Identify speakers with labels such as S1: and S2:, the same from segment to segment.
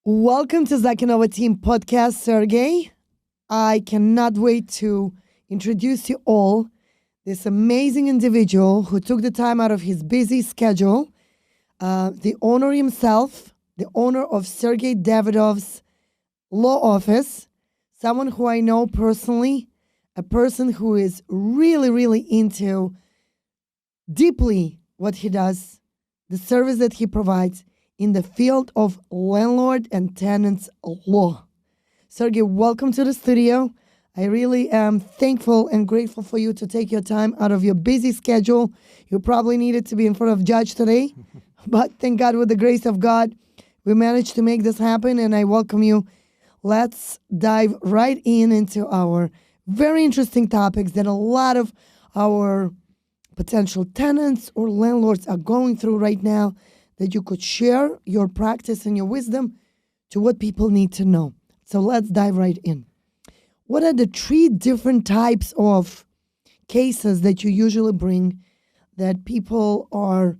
S1: Welcome to Zakinova Team Podcast, Sergey. I cannot wait to introduce you all this amazing individual who took the time out of his busy schedule, the owner himself, the owner of Sergey Davidov's law office, someone who I know personally, a person who is really, really into deeply what he does, the service that he provides in the field of landlord and tenants law. Sergey, welcome to the studio. I really am thankful and grateful for you to take your time out of your busy schedule. You probably needed to be in front of judge today, but thank God, with the grace of God, we managed to make this happen, and I welcome you. Let's dive right into our very interesting topics that a lot of our potential tenants or landlords are going through right now, that you could share your practice and your wisdom to what people need to know. So let's dive right in. What are the three different types of cases that you usually bring that people are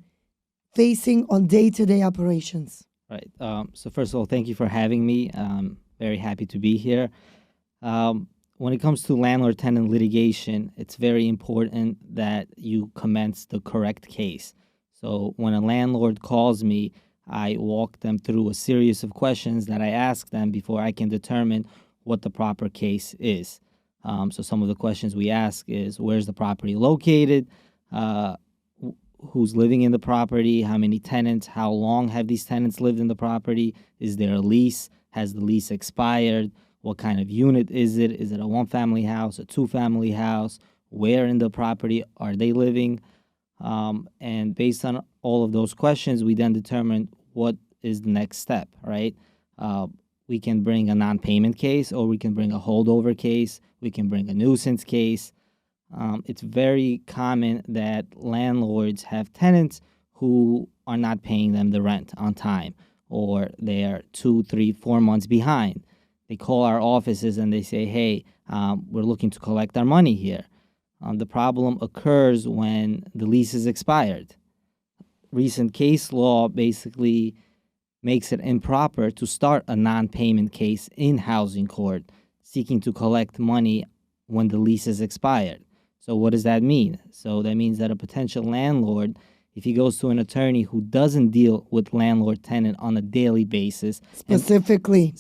S1: facing on day-to-day operations?
S2: Right. So first of all, thank you for having me. I'm very happy to be here. When it comes to landlord-tenant litigation, it's very important that you commence the correct case. So when a landlord calls me, I walk them through a series of questions that I ask them before I can determine what the proper case is. So some of the questions we ask is, where's the property located? Who's living in the property? How many tenants? How long have these tenants lived in the property? Is there a lease? Has the lease expired? What kind of unit is it? Is it a one-family house, a two-family house? Where in the property are they living? And based on all of those questions, we then determine what is the next step, right? We can bring a non-payment case, or we can bring a holdover case. We can bring a nuisance case. It's very common that landlords have tenants who are not paying them the rent on time, or they are 2, 3, 4 months behind. They call our offices and they say, hey, we're looking to collect our money here. The problem occurs when the lease is expired. Recent case law basically makes it improper to start a non-payment case in housing court seeking to collect money when the lease is expired. So what does that mean? So that means that a potential landlord, if he goes to an attorney who doesn't deal with landlord-tenant on a daily basis, specifically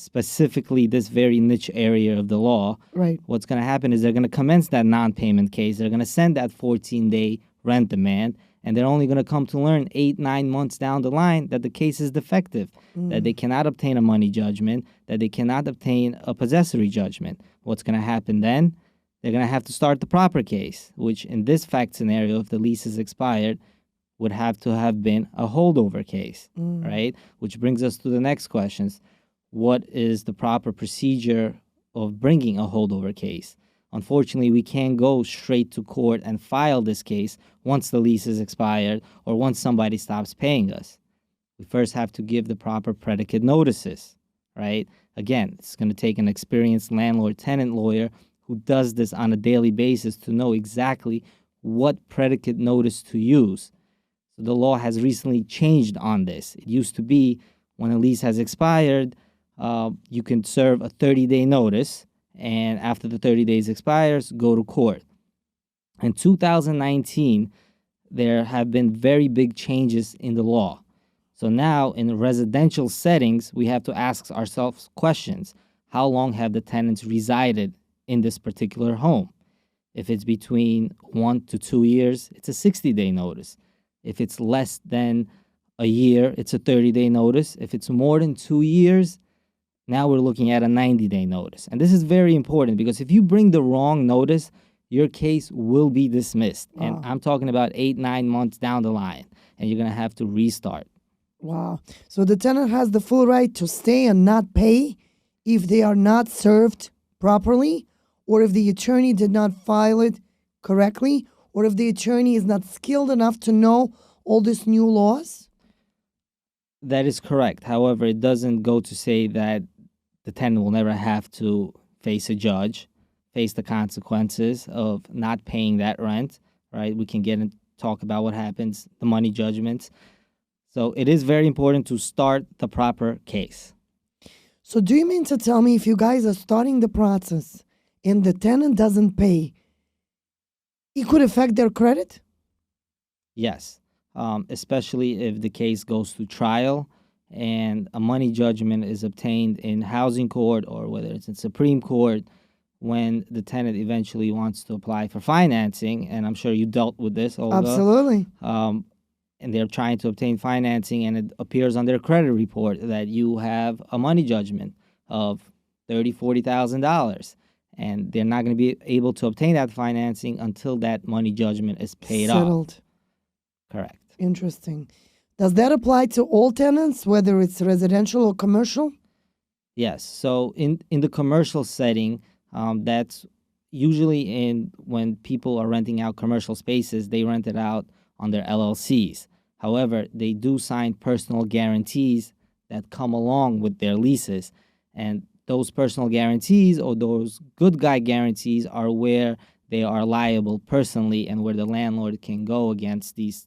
S2: this very niche area of the law,
S1: right?
S2: What's going to happen is they're going to commence that non-payment case. They're going to send that 14-day rent demand, and they're only going to come to learn 8, 9 months down the line that the case is defective, that they cannot obtain a money judgment, that they cannot obtain a possessory judgment. What's going to happen then? They're going to have to start the proper case, which in this fact scenario, if the lease is expired, would have to have been a holdover case, right? Which brings us to the next questions. What is the proper procedure of bringing a holdover case? Unfortunately, we can't go straight to court and file this case once the lease is expired or once somebody stops paying us. We first have to give the proper predicate notices, right? Again, it's going to take an experienced landlord-tenant lawyer who does this on a daily basis to know exactly what predicate notice to use. So the law has recently changed on this. It used to be when a lease has expired, you can serve a 30-day notice, and after the 30 days expires, go to court. In 2019, there have been very big changes in the law. So now in residential settings, we have to ask ourselves questions. How long have the tenants resided in this particular home? If it's between 1 to 2 years, it's a 60-day notice. If it's less than a year, it's a 30-day notice. If it's more than 2 years, now we're looking at a 90-day notice. And this is very important because if you bring the wrong notice, your case will be dismissed.
S1: Wow.
S2: And I'm talking about 8, 9 months down the line, and you're going to have to restart.
S1: Wow. So the tenant has the full right to stay and not pay if they are not served properly, or if the attorney did not file it correctly, or if the attorney is not skilled enough to know all these new laws?
S2: That is correct. However, it doesn't go to say that the tenant will never have to face a judge, face the consequences of not paying that rent, right? We can get and talk about what happens, the money judgments. So it is very important to start the proper case.
S1: So do you mean to tell me if you guys are starting the process and the tenant doesn't pay, it could affect their credit?
S2: Yes, especially if the case goes to trial and a money judgment is obtained in housing court or whether it's in Supreme Court when the tenant eventually wants to apply for financing. And I'm sure you dealt with this, Olga.
S1: Absolutely.
S2: And they're trying to obtain financing, and it appears on their credit report that you have a money judgment of $40,000, and they're not going to be able to obtain that financing until that money judgment is paid off.
S1: Settled.
S2: Correct.
S1: Interesting. Does that apply to all tenants, whether it's residential or commercial?
S2: Yes. So in the commercial setting, that's usually when people are renting out commercial spaces, they rent it out on their LLCs. However, they do sign personal guarantees that come along with their leases. And those personal guarantees or those good guy guarantees are where they are liable personally and where the landlord can go against these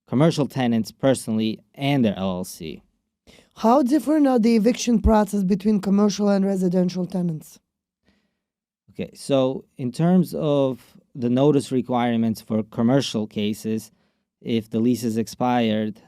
S2: commercial tenants personally and their LLC.
S1: How different are the eviction process between commercial and residential tenants?
S2: Okay, so in terms of the notice requirements for commercial cases, if the lease is expired,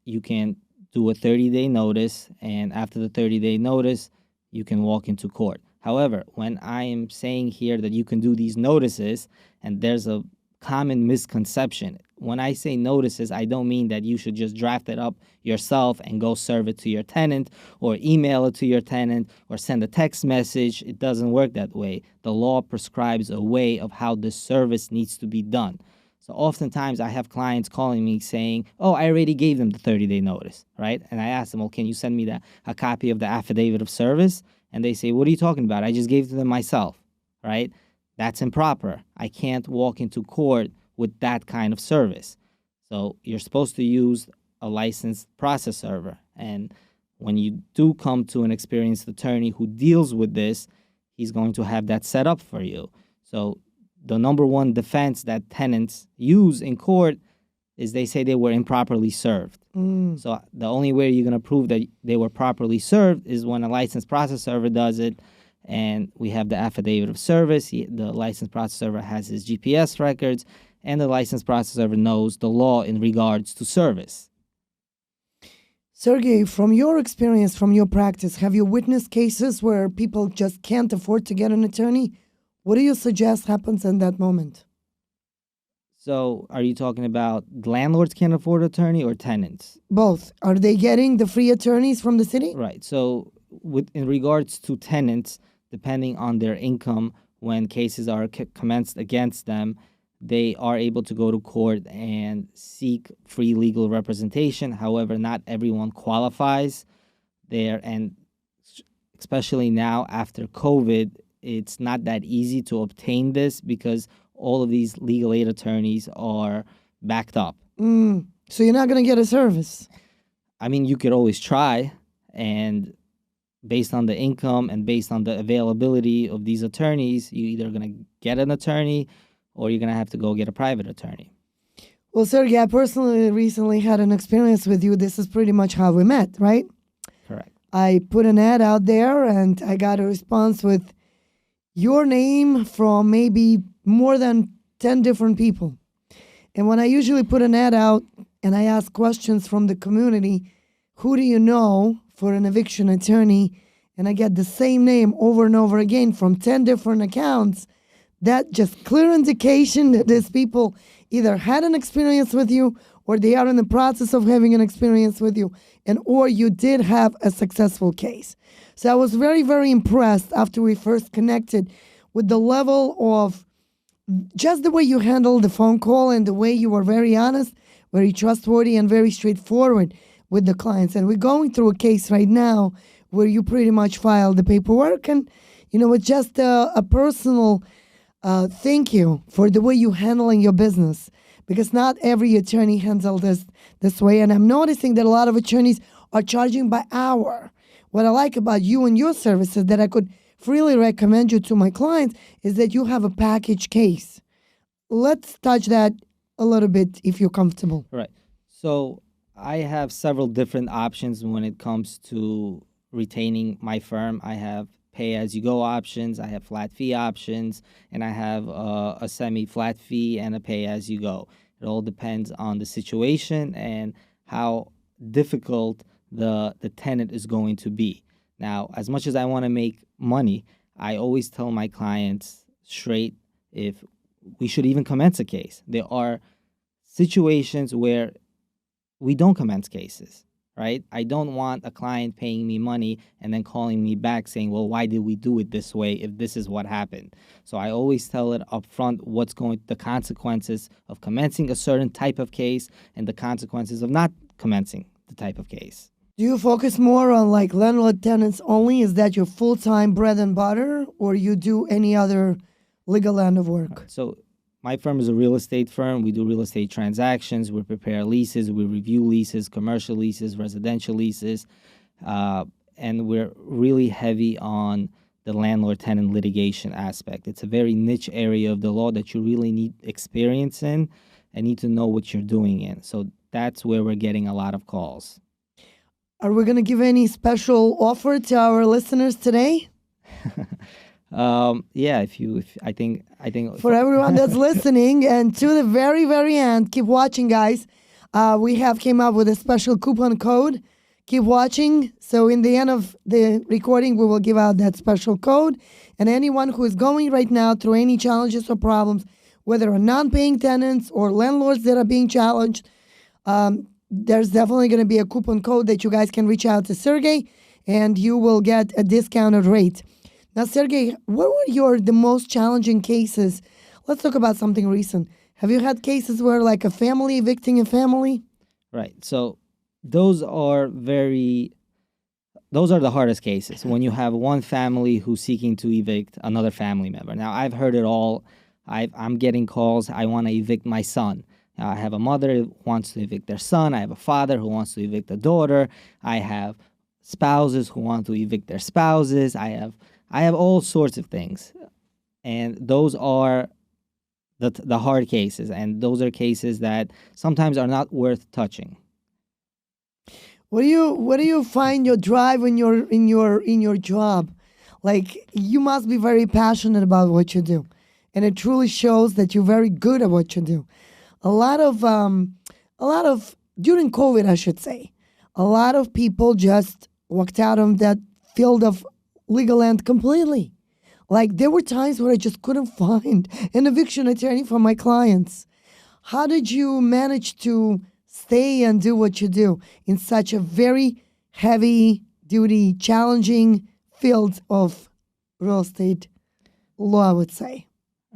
S2: you can do a 30-day notice, and after the 30-day notice, you can walk into court. However, when I am saying here that you can do these notices, and there's a common misconception. When I say notices, I don't mean that you should just draft it up yourself and go serve it to your tenant or email it to your tenant or send a text message. It doesn't work that way. The law prescribes a way of how this service needs to be done. So oftentimes I have clients calling me saying, oh, I already gave them the 30-day notice, right? And I ask them, well, can you send me a copy of the affidavit of service? And they say, what are you talking about? I just gave it to them myself, right? That's improper. I can't walk into court with that kind of service. So you're supposed to use a licensed process server. And when you do come to an experienced attorney who deals with this, he's going to have that set up for you. So the number one defense that tenants use in court is they say they were improperly served. So the only way you're going to prove that they were properly served is when a licensed process server does it, and we have the affidavit of service. The licensed process server has his GPS records, and the licensed process server knows the law in regards to service.
S1: Sergey, from your experience, from your practice, have you witnessed cases where people just can't afford to get an attorney? What do you suggest happens in that moment?
S2: So are you talking about landlords can't afford attorney or tenants?
S1: Both. Are they getting the free attorneys from the city?
S2: Right. So in regards to tenants, depending on their income, when cases are commenced against them, they are able to go to court and seek free legal representation. However, not everyone qualifies there. And especially now after COVID, it's not that easy to obtain this because all of these legal aid attorneys are backed up.
S1: So you're not going to get a service?
S2: I mean, you could always try, and based on the income and based on the availability of these attorneys, you're either going to get an attorney or you're going to have to go get a private attorney.
S1: Well, Sergey, I personally recently had an experience with you. This is pretty much how we met, right?
S2: Correct.
S1: I put an ad out there and I got a response with your name from maybe more than 10 different people. And when I usually put an ad out and I ask questions from the community, who do you know for an eviction attorney? And I get the same name over and over again from 10 different accounts. That just clear indication that these people either had an experience with you or they are in the process of having an experience with you, and or you did have a successful case. So I was very, very impressed after we first connected with the level of just the way you handled the phone call and the way you were very honest, very trustworthy, and very straightforward with the clients. And we're going through a case right now where you pretty much filed the paperwork, and it's just a personal thank you for the way you're handling your business, because not every attorney handles this way. And I'm noticing that a lot of attorneys are charging by hour. What I like about you and your services that I could freely recommend you to my clients is that you have a package case. Let's touch that a little bit if you're comfortable.
S2: Right. So I have several different options when it comes to retaining my firm. I have pay-as-you-go options, I have flat fee options, and I have a semi-flat fee and a pay-as-you-go. It all depends on the situation and how difficult the tenant is going to be. Now, as much as I want to make money, I always tell my clients straight if we should even commence a case. There are situations where we don't commence cases, right? I don't want a client paying me money and then calling me back saying, well, why did we do it this way if this is what happened? So I always tell it up front the consequences of commencing a certain type of case and the consequences of not commencing the type of case.
S1: Do you focus more on like landlord tenants only? Is that your full-time bread and butter, or you do any other legal line of work?
S2: So my firm is a real estate firm. We do real estate transactions. We prepare leases. We review leases, commercial leases, residential leases. And we're really heavy on the landlord-tenant litigation aspect. It's a very niche area of the law that you really need experience in and need to know what you're doing in. So that's where we're getting a lot of calls.
S1: Are we going to give any special offer to our listeners today?
S2: Yeah, I think
S1: for everyone that's listening, and to the very, very end, keep watching, guys. We have came up with a special coupon code. Keep watching. So in the end of the recording, we will give out that special code. And anyone who is going right now through any challenges or problems, whether are non-paying tenants or landlords that are being challenged, there's definitely going to be a coupon code that you guys can reach out to Sergey, and you will get a discounted rate. Now, Sergey, what were the most challenging cases? Let's talk about something recent. Have you had cases where like a family evicting a family?
S2: Right. So those are the hardest cases when you have one family who's seeking to evict another family member. Now, I've heard it all. I'm getting calls. I want to evict my son. I have a mother who wants to evict their son. I have a father who wants to evict a daughter. I have spouses who want to evict their spouses. I have all sorts of things. And those are the hard cases. And those are cases that sometimes are not worth touching.
S1: What do you find your drive in your job? Like, you must be very passionate about what you do. And it truly shows that you're very good at what you do. A lot of during COVID, I should say, a lot of people just walked out of that field of legal land completely. Like, there were times where I just couldn't find an eviction attorney for my clients. How did you manage to stay and do what you do in such a very heavy duty, challenging field of real estate law, I would say?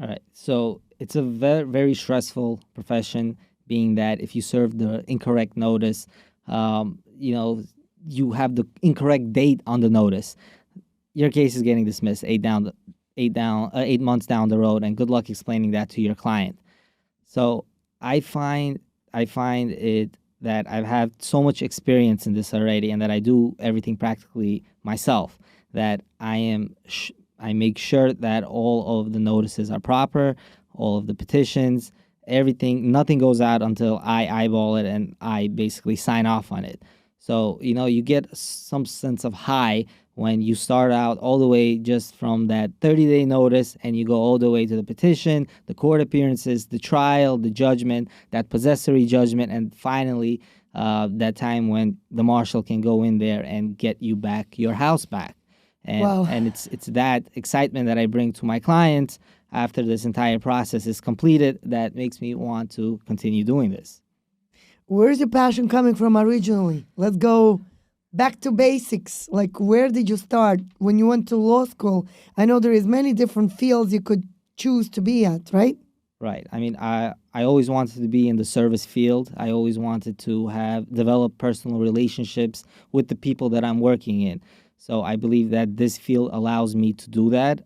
S2: All right. So it's a very, very stressful profession, being that if you serve the incorrect notice, you have the incorrect date on the notice, your case is getting dismissed 8 months down the road, and good luck explaining that to your client. So I find it that I've had so much experience in this already, and that I do everything practically myself, that I make sure that all of the notices are proper, all of the petitions, everything, nothing goes out until I eyeball it and I basically sign off on it. So, you get some sense of high when you start out all the way just from that 30-day notice and you go all the way to the petition, the court appearances, the trial, the judgment, that possessory judgment, and finally that time when the marshal can go in there and get you back your house back. And,
S1: wow.
S2: And it's that excitement that I bring to my clients after this entire process is completed that makes me want to continue doing this.
S1: Where's your passion coming from originally? Let's go back to basics. Like, where did you start when you went to law school? I know there is many different fields you could choose to be at, right?
S2: Right. I mean, I always wanted to be in the service field. I always wanted to develop personal relationships with the people that I'm working in. So I believe that this field allows me to do that.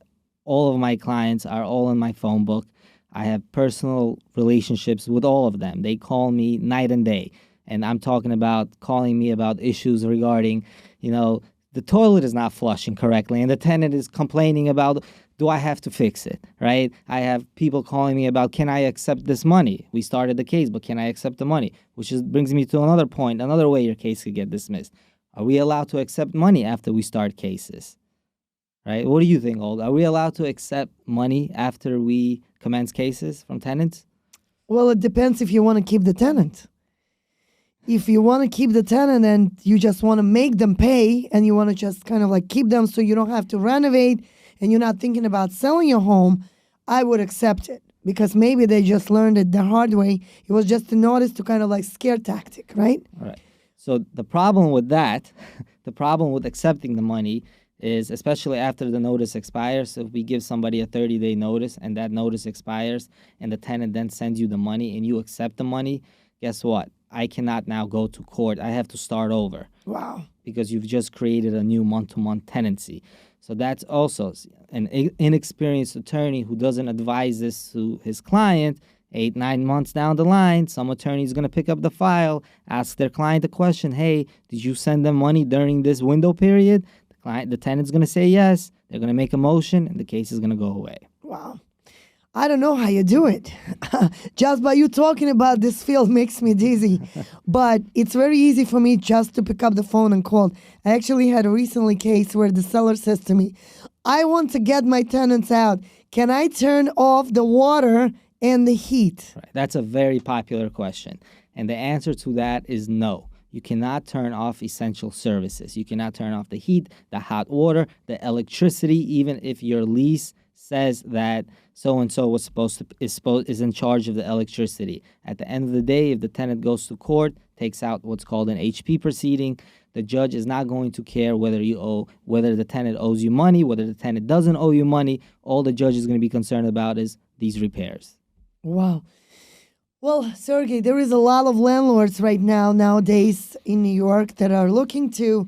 S2: All of my clients are all in my phone book. I have personal relationships with all of them. They call me night and day. And I'm talking about calling me about issues regarding, the toilet is not flushing correctly and the tenant is complaining about, do I have to fix it, right? I have people calling me about, can I accept this money? We started the case, but can I accept the money? Which brings me to another point, another way your case could get dismissed. Are we allowed to accept money after we start cases? Right? What do you think, Olga? Are we allowed to accept money after we commence cases from tenants?
S1: Well, it depends if you want to keep the tenant. If you want to keep the tenant and you just want to make them pay and you want to just kind of like keep them so you don't have to renovate and you're not thinking about selling your home, I would accept it because maybe they just learned it the hard way. It was just a notice to kind of like scare tactic, right?
S2: All right. So the problem with that, the problem with accepting the money is, especially after the notice expires, so if we give somebody a 30-day notice and that notice expires and the tenant then sends you the money and you accept the money, guess what? I cannot now go to court. I have to start over.
S1: Wow.
S2: Because you've just created a new month-to-month tenancy. So that's also an inexperienced attorney who doesn't advise this to his client. 8-9 months down the line, some attorney is going to pick up the file, ask their client a question. Hey, did you send them money during this window period? The tenant's going to say yes. They're going to make a motion, and the case is going to go away.
S1: Wow. I don't know how you do it. Just by you talking about this field makes me dizzy. But it's very easy for me just to pick up the phone and call. I actually had a recently case where the seller says to me, I want to get my tenants out. Can I turn off the water and the heat?
S2: Right. That's a very popular question. And the answer to that is no. You cannot turn off essential services. You cannot turn off the heat, the hot water, the electricity, even if your lease says that so-and-so was is in charge of the electricity. At the end of the day, if the tenant goes to court, takes out what's called an HP proceeding, the judge is not going to care whether the tenant owes you money, whether the tenant doesn't owe you money. All the judge is going to be concerned about is these repairs.
S1: Wow. Well, Sergey, there is a lot of landlords nowadays in New York that are looking to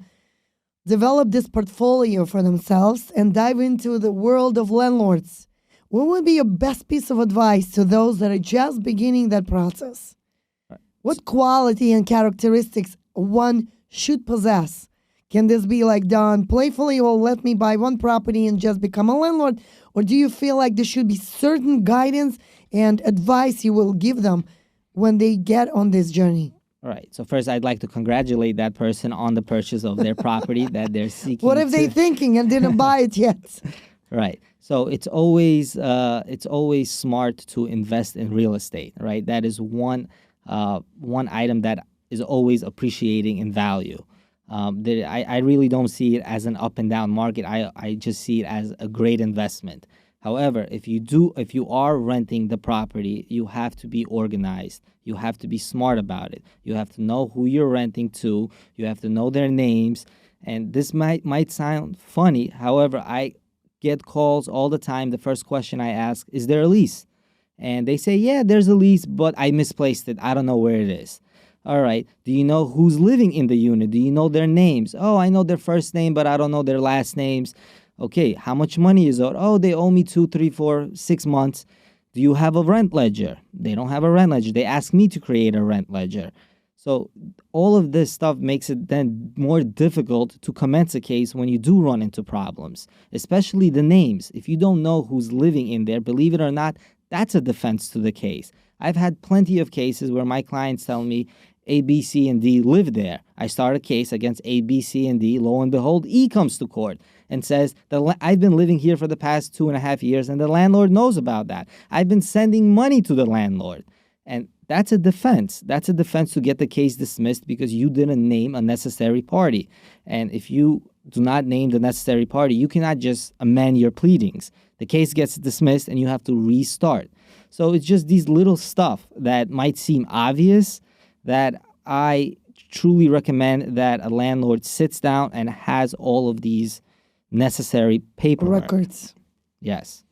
S1: develop this portfolio for themselves and dive into the world of landlords. What would be your best piece of advice to those that are just beginning that process?
S2: Right.
S1: What quality and characteristics one should possess? Can this be like done playfully, or let me buy one property and just become a landlord? Or do you feel like there should be certain guidance and advice you will give them when they get on this journey?
S2: All right. So first, I'd like to congratulate that person on the purchase of their property that they're seeking.
S1: What if they're thinking and didn't buy it yet?
S2: Right. So it's always smart to invest in real estate. Right. That is one item that is always appreciating in value. I really don't see it as an up and down market. I just see it as a great investment. However, if you are renting the property, you have to be organized. You have to be smart about it. You have to know who you're renting to. You have to know their names. And this might sound funny. However, I get calls all the time. The first question I ask, is there a lease? And they say, yeah, there's a lease, but I misplaced it. I don't know where it is. All right. Do you know who's living in the unit? Do you know their names? Oh, I know their first name, but I don't know their last names. Okay, how much money is owed? Oh, they owe me 2, 3, 4, 6 months. Do you have a rent ledger? They don't have a rent ledger. They ask me to create a rent ledger. So all of this stuff makes it then more difficult to commence a case when you do run into problems, especially the names. If you don't know who's living in there, believe it or not, that's a defense to the case. I've had plenty of cases where my clients tell me A, B, C, and D live there. I start a case against A, B, C, and D. Lo and behold, E comes to court and says, I've been living here for the past 2.5 years, and the landlord knows about that. I've been sending money to the landlord. And that's a defense. That's a defense to get the case dismissed because you didn't name a necessary party. And if you do not name the necessary party, you cannot just amend your pleadings. The case gets dismissed and you have to restart. So it's just these little stuff that might seem obvious that I truly recommend that a landlord sits down and has all of these necessary paperwork.
S1: Records.
S2: Yes.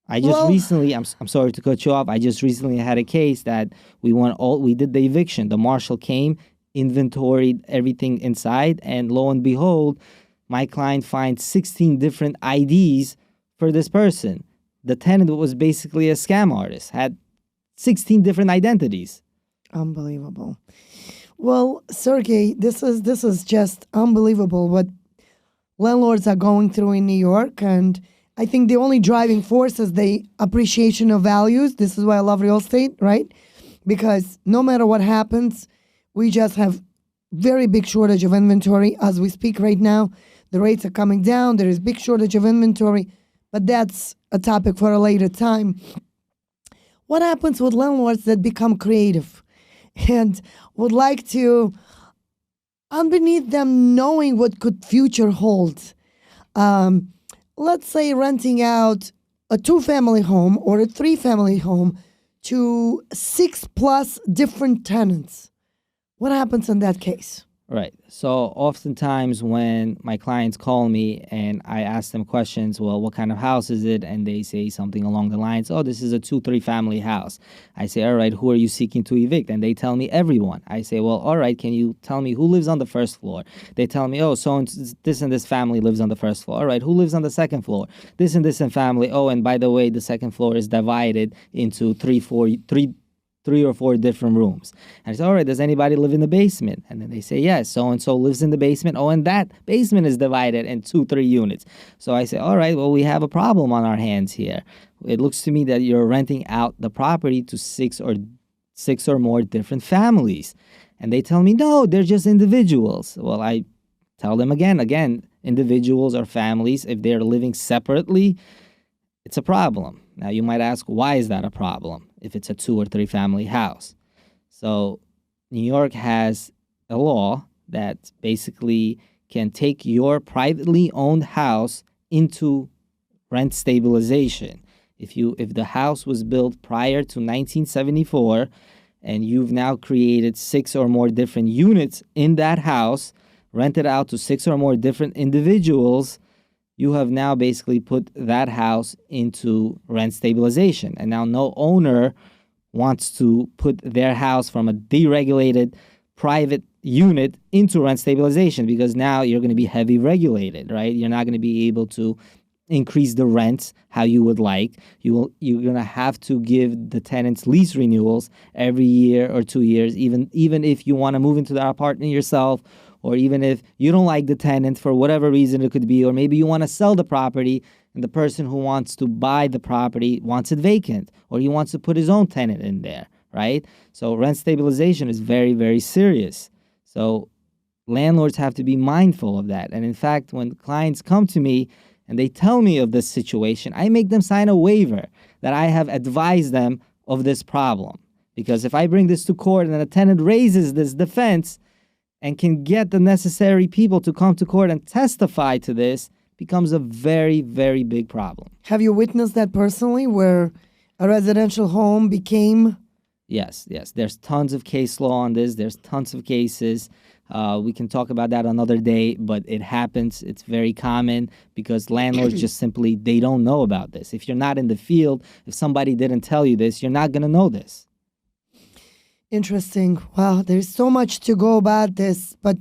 S2: Recently, I'm sorry to cut you off. I just recently had a case that we did the eviction. The marshal came, inventoried everything inside, and lo and behold, my client finds 16 different IDs for this person. The tenant was basically a scam artist, had 16 different identities.
S1: Unbelievable. Well, Sergey, this is just unbelievable what landlords are going through in New York, and I think the only driving force is the appreciation of values. This is why I love real estate, right? Because no matter what happens, we just have very big shortage of inventory as we speak right now. The rates are coming down. There is big shortage of inventory, but that's a topic for a later time. What happens with landlords that become creative and would like to, underneath them, knowing what could future hold? Let's say renting out a 2-family home or a 3-family home to 6+ different tenants. What happens in that case?
S2: Right. So oftentimes when my clients call me and I ask them questions, well, what kind of house is it? And they say something along the lines, oh, this is a 2-3 family house. I say, all right, who are you seeking to evict? And they tell me everyone. I say, well, all right, can you tell me who lives on the first floor? They tell me, oh, so this and this family lives on the first floor. All right, who lives on the second floor? This and this and family. Oh, and by the way, the second floor is divided into three or four different rooms. And I say, all right, does anybody live in the basement? And then they say, yes, so-and-so lives in the basement. Oh, and that basement is divided in 2-3 units. So I say, all right, well, we have a problem on our hands here. It looks to me that you're renting out the property to six or more different families. And they tell me, no, they're just individuals. Well, I tell them again, individuals or families, if they're living separately, it's a problem. Now, you might ask, why is that a problem if it's a 2 or 3 family house? So New York has a law that basically can take your privately owned house into rent stabilization. If the house was built prior to 1974 and you've now created 6 or more different units in that house, rented out to 6 or more different individuals, you have now basically put that house into rent stabilization. And now no owner wants to put their house from a deregulated private unit into rent stabilization, because now you're going to be heavy regulated, right? You're not going to be able to increase the rents how you would like. You're going to have to give the tenants lease renewals every year or 2 years, even if you want to move into the apartment yourself, or even if you don't like the tenant for whatever reason it could be, or maybe you want to sell the property and the person who wants to buy the property wants it vacant, or he wants to put his own tenant in there, right? So rent stabilization is very, very serious. So landlords have to be mindful of that. And in fact, when clients come to me and they tell me of this situation, I make them sign a waiver that I have advised them of this problem. Because if I bring this to court and a tenant raises this defense and can get the necessary people to come to court and testify to this, becomes a very, very big problem.
S1: Have you witnessed that personally, where a residential home became...
S2: Yes. There's tons of case law on this. There's tons of cases. We can talk about that another day, but it happens. It's very common because landlords just simply, they don't know about this. If you're not in the field, if somebody didn't tell you this, you're not going to know this.
S1: Interesting. Wow, there's so much to go about this, but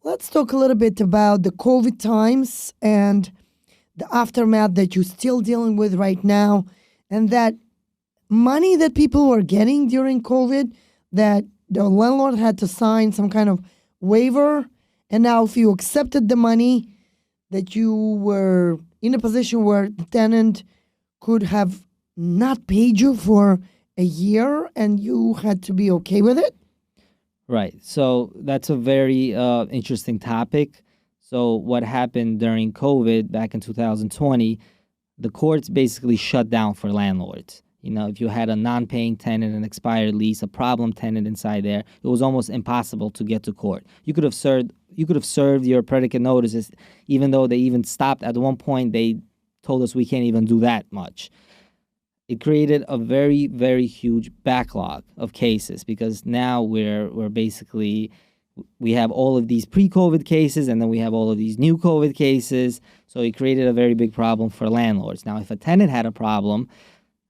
S1: let's talk a little bit about the COVID times and the aftermath that you're still dealing with right now, and that money that people were getting during COVID, that the landlord had to sign some kind of waiver, and now if you accepted the money, that you were in a position where the tenant could have not paid you for a year and you had to be okay with it?
S2: Right. So that's a very interesting topic. So what happened during COVID back in 2020, the courts basically shut down for landlords. You know, if you had a non-paying tenant, an expired lease, a problem tenant inside there, it was almost impossible to get to court. You could have served your predicate notices, even though they even stopped at one point. They told us we can't even do that much. It created a very, very huge backlog of cases, because now we have all of these pre-COVID cases, and then we have all of these new COVID cases. So it created a very big problem for landlords. Now, if a tenant had a problem,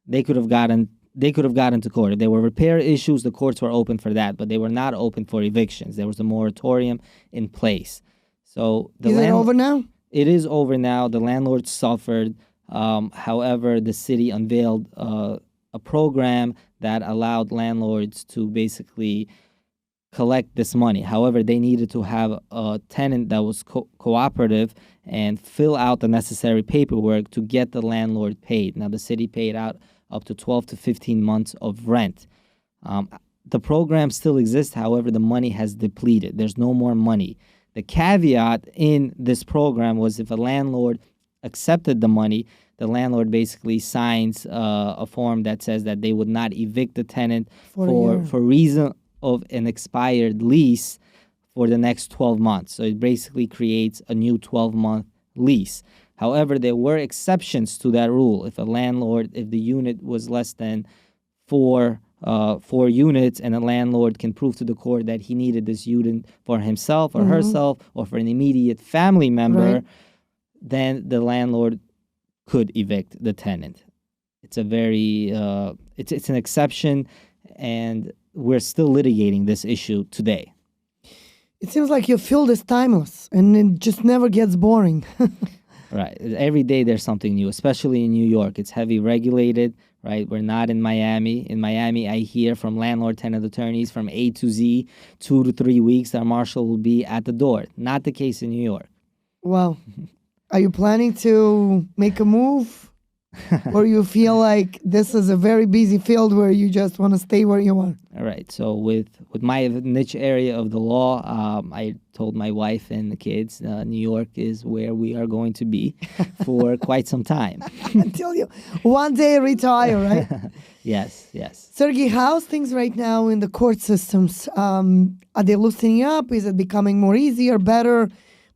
S2: they could have gotten to court. If there were repair issues, the courts were open for that, but they were not open for evictions. There was a moratorium in place. So
S1: is it over now?
S2: It is over now. The landlords suffered. However, the city unveiled a program that allowed landlords to basically collect this money. However, they needed to have a tenant that was cooperative and fill out the necessary paperwork to get the landlord paid. Now, the city paid out up to 12 to 15 months of rent. the program still exists. However, the money has depleted. There's no more money. The caveat in this program was if a landlord accepted the money, the landlord basically signs a form that says that they would not evict the tenant for reason of an expired lease for the next 12 months. So it basically creates a new 12-month lease. However, there were exceptions to that rule. If the unit was less than four units, and a landlord can prove to the court that he needed this unit for himself or herself or for an immediate family member, then the landlord could evict the tenant. It's a very it's an exception, and we're still litigating this issue today.
S1: It seems like your field is timeless, and it just never gets boring.
S2: Right. Every day there's something new, especially in New York. It's heavy regulated, right? We're not in Miami. In Miami, I hear from landlord-tenant attorneys from A to Z, 2 to 3 weeks, our marshal will be at the door. Not the case in New York.
S1: Wow. Are you planning to make a move? Or you feel like this is a very busy field where you just want to stay where you are?
S2: All right. So with my niche area of the law, I told my wife and the kids, New York is where we are going to be for quite some time.
S1: Until you one day retire, right?
S2: Yes.
S1: Sergey, how's things right now in the court systems? Are they loosening up? Is it becoming more easier, better,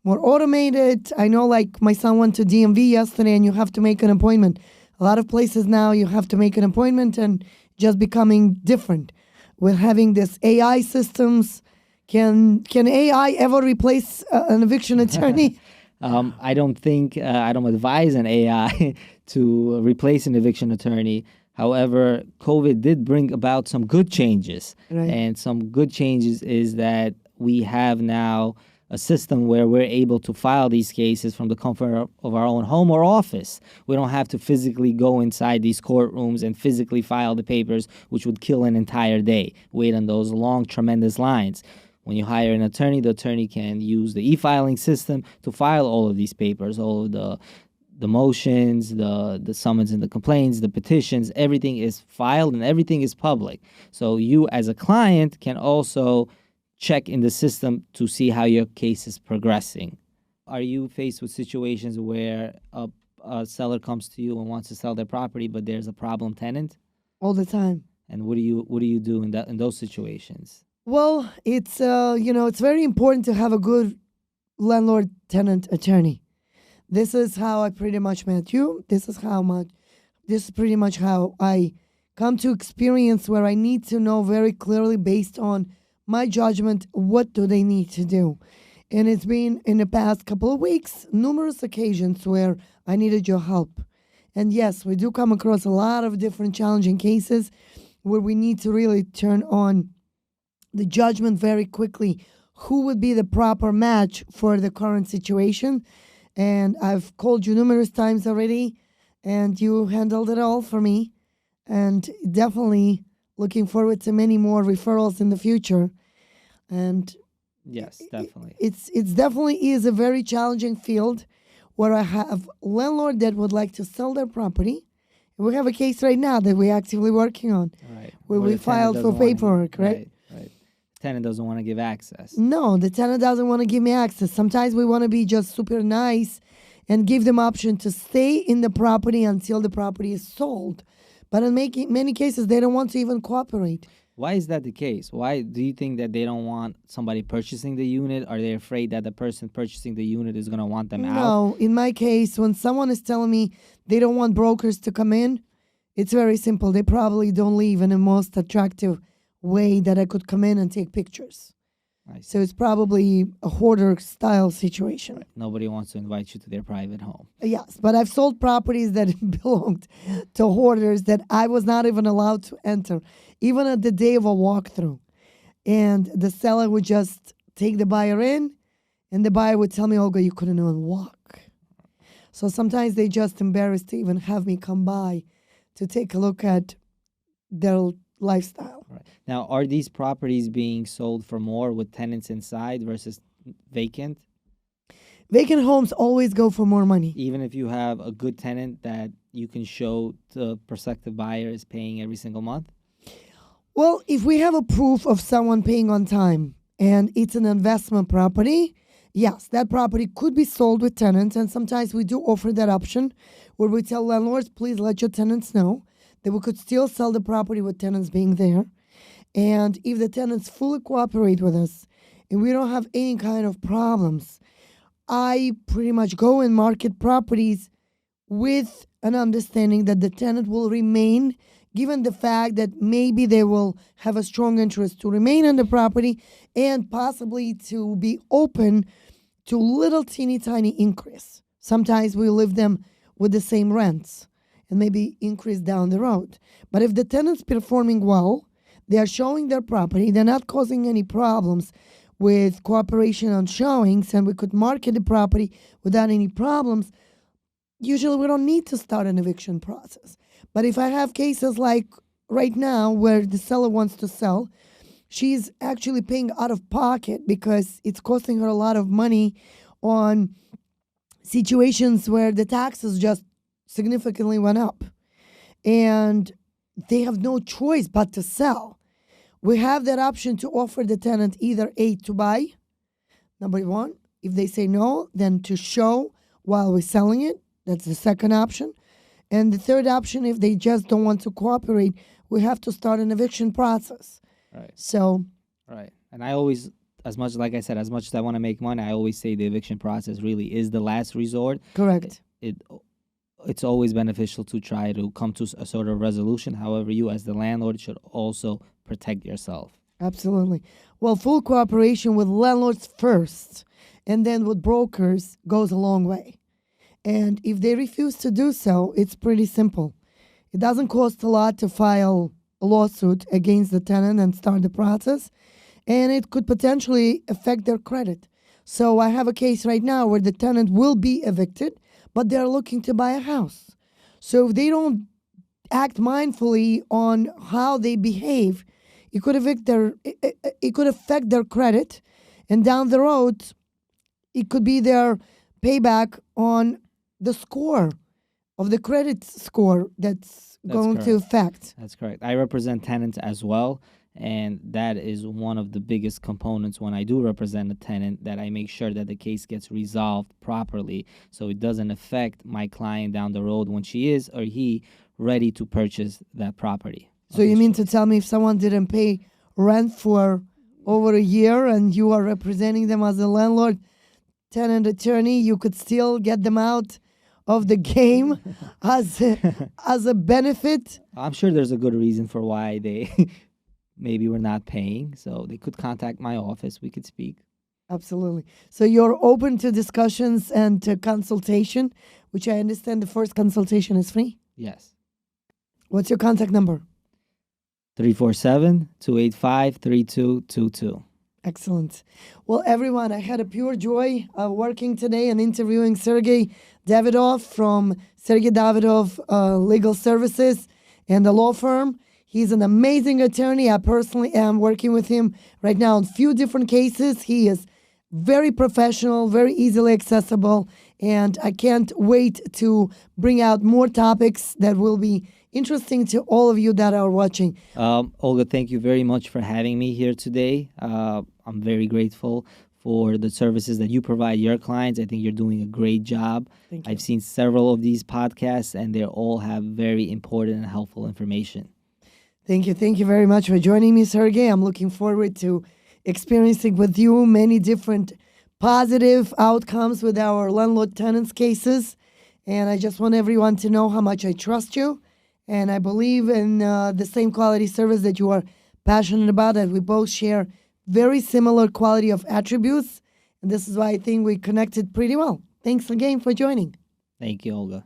S1: more automated? I know, like, my son went to DMV yesterday and you have to make an appointment. A lot of places now you have to make an appointment, and just becoming different. With having this AI systems, can AI ever replace an eviction attorney?
S2: I don't think, I don't advise an AI to replace an eviction attorney. However, COVID did bring about some good changes.
S1: Right.
S2: And some good changes is that we have now a system where we're able to file these cases from the comfort of our own home or office. We don't have to physically go inside these courtrooms and physically file the papers, which would kill an entire day. Wait on those long, tremendous lines. When you hire an attorney, the attorney can use the e-filing system to file all of these papers, all of the motions, the summons and the complaints, the petitions. Everything is filed and everything is public. So you as a client can also check in the system to see how your case is progressing. Are you faced with situations where a seller comes to you and wants to sell their property, but there's a problem tenant?
S1: All the time.
S2: And what do you do in those situations?
S1: Well, it's it's very important to have a good landlord-tenant attorney. This is how I pretty much met you. This is pretty much how I come to experience, where I need to know very clearly, based on my judgment, what do they need to do. And it's been, in the past couple of weeks, numerous occasions where I needed your help. And yes, we do come across a lot of different challenging cases where we need to really turn on the judgment very quickly. Who would be the proper match for the current situation? And I've called you numerous times already, and you handled it all for me. And definitely looking forward to many more referrals in the future. And
S2: yes, definitely.
S1: It's definitely is a very challenging field, where I have landlord that would like to sell their property. And we have a case right now that we're actively working on,
S2: Right.
S1: where we filed for paperwork, right?
S2: Right. Tenant doesn't want to give access.
S1: No, the tenant doesn't want to give me access. Sometimes we want to be just super nice and give them option to stay in the property until the property is sold. But in many cases, they don't want to even cooperate.
S2: Why is that the case? Why do you think that they don't want somebody purchasing the unit? Are they afraid that the person purchasing the unit is going to want them out?
S1: No, in my case, when someone is telling me they don't want brokers to come in, it's very simple. They probably don't live in the most attractive way that I could come in and take pictures. So it's probably a hoarder style situation.
S2: Right. Nobody wants to invite you to their private home.
S1: Yes, but I've sold properties that belonged to hoarders that I was not even allowed to enter, even at the day of a walkthrough. And the seller would just take the buyer in, and the buyer would tell me, Olga, you couldn't even walk. So sometimes they just embarrassed to even have me come by to take a look at their lifestyle.
S2: Right. Now, are these properties being sold for more with tenants inside versus vacant?
S1: Vacant homes always go for more money.
S2: Even if you have a good tenant that you can show the prospective buyer is paying every single month?
S1: Well, if we have a proof of someone paying on time and it's an investment property, yes, that property could be sold with tenants. And sometimes we do offer that option where we tell landlords, please let your tenants know that we could still sell the property with tenants being there. And if the tenants fully cooperate with us and we don't have any kind of problems, I pretty much go and market properties with an understanding that the tenant will remain, given the fact that maybe they will have a strong interest to remain on the property and possibly to be open to little teeny tiny increase. Sometimes we leave them with the same rents and maybe increase down the road. But if the tenant's performing well, they are showing their property, they're not causing any problems with cooperation on showings, and we could market the property without any problems, usually we don't need to start an eviction process. But if I have cases like right now where the seller wants to sell, she's actually paying out of pocket because it's costing her a lot of money on situations where the taxes just significantly went up. And they have no choice but to sell. We have that option to offer the tenant either A, to buy, number one. If they say no, then to show while we're selling it. That's the second option. And the third option, if they just don't want to cooperate, we have to start an eviction process.
S2: Right.
S1: So,
S2: Right. And I always, as much, like I said, as much as I want to make money, I always say the eviction process really is the last resort.
S1: correct.
S2: It's always beneficial to try to come to a sort of resolution. However, you as the landlord should also protect yourself.
S1: Absolutely. Well, full cooperation with landlords first and then with brokers goes a long way. And if they refuse to do so, it's pretty simple. It doesn't cost a lot to file a lawsuit against the tenant and start the process, and it could potentially affect their credit. So I have a case right now where the tenant will be evicted, but they're looking to buy a house. So if they don't act mindfully on how they behave, it could it could affect their credit, and down the road, it could be their payback on the score of the credit score that's going to affect.
S2: That's correct. I represent tenants as well, and that is one of the biggest components when I do represent a tenant, that I make sure that the case gets resolved properly so it doesn't affect my client down the road when she is or he ready to purchase that property.
S1: So you mean to tell me if someone didn't pay rent for over a year and you are representing them as a landlord, tenant attorney, you could still get them out of the game as a benefit?
S2: I'm sure there's a good reason for why they maybe were not paying, so they could contact my office. We could speak.
S1: Absolutely. So you're open to discussions and to consultation, which I understand the first consultation is free.
S2: Yes.
S1: What's your contact number?
S2: 347-285-3222.
S1: Excellent. Well, everyone, I had a pure joy working today and interviewing Sergey Davidov from Sergey Davidov Legal Services and the law firm. He's an amazing attorney. I personally am working with him right now on a few different cases. He is very professional, very easily accessible, and I can't wait to bring out more topics that will be interesting to all of you that are watching.
S2: Olga, thank you very much for having me here today. I'm very grateful for the services that you provide your clients. I think you're doing a great job.
S1: Thank you.
S2: I've seen several of these podcasts, and they all have very important and helpful information.
S1: Thank you. Thank you very much for joining me, Sergey. I'm looking forward to experiencing with you many different positive outcomes with our landlord-tenants cases. And I just want everyone to know how much I trust you. And I believe in the same quality service that you are passionate about, that we both share very similar quality of attributes. And this is why I think we connected pretty well. Thanks again for joining.
S2: Thank you, Olga.